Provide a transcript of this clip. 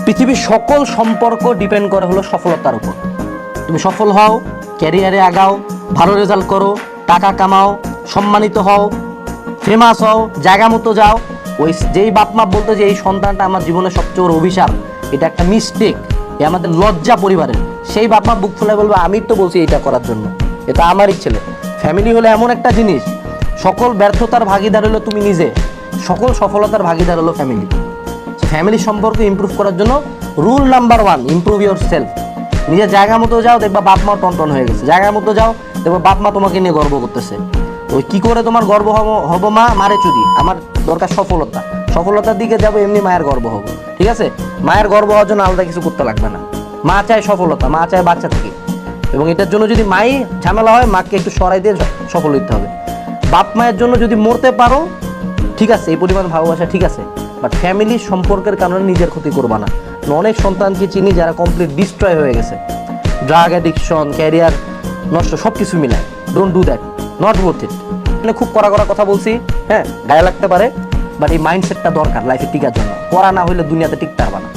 পৃথিবীর সকল সম্পর্ক ডিপেন্ড করে হলো সফলতার উপর। তুমি সফল হও, ক্যারিয়ারে আগাও, ভালো রেজাল্ট করো, টাকা কামাও, সম্মানিত হও, ফেমাস হও, জায়গা মতো যাও, ওই যেই বাপ মা বলতো যে এই সন্তানটা আমার জীবনের সবচেয়ে বড় অভিশাপ, এটা একটা মিস্টেক, এ আমাদের লজ্জা পরিবারের, সেই বাপ মা বুক ফুলে বলবো আমি তো বলছি এটা করার জন্য, এটা আমারই ছেলে। ফ্যামিলি হলো এমন একটা জিনিস, সকল ব্যর্থতার ভাগিদার হলো তুমি নিজে, সকল সফলতার ভাগিদার হলো ফ্যামিলি। ফ্যামিলি সম্পর্ক ইমপ্রুভ করার জন্য rule number 1, improve your self. নিজের জায়গা মতো যাও, দেখবা বাপ মা টনটন হয়ে গেছে। জায়গা মতো যাও, দেখবা বাপ মা তোমাকে নিয়ে গর্ব করতেছে। ওই কি করে তোমার গর্ব হবো মা, মারে চুদি, আমার দরকার সফলতা, সফলতার দিকে যাবো, এমনি মায়ের গর্ব হবো। ঠিক আছে, মায়ের গর্ব হওয়ার জন্য আলাদা কিছু করতে লাগবে না। মা চায় সফলতা, মা চায় বাচ্চা থেকে, এবং এটার জন্য যদি মাই ঝামেলা হয়, মাকে একটু সরাই দিয়ে সফল হতে হবে। বাপ মায়ের জন্য যদি মরতে পারো ঠিক আছে, এই পরিমাণ ভালোবাসা ঠিক আছে, বাট ফ্যামিলি সম্পর্কের কারণে নিজের ক্ষতি করবা না। অনেক সন্তানকে চিনি যারা কমপ্লিট ডিস্ট্রয় হয়ে গেছে, ড্রাগ অ্যাডিকশন, ক্যারিয়ার নষ্ট, সব কিছু মিলায়। Don't do that, not worth it. মানে খুব কড়া কথা বলছি, হ্যাঁ গায়ে লাগতে পারে, বাট এই মাইন্ডসেটটা দরকার লাইফে টিকার জন্য। করা না হইলে দুনিয়াতে টিকতে পারবা না।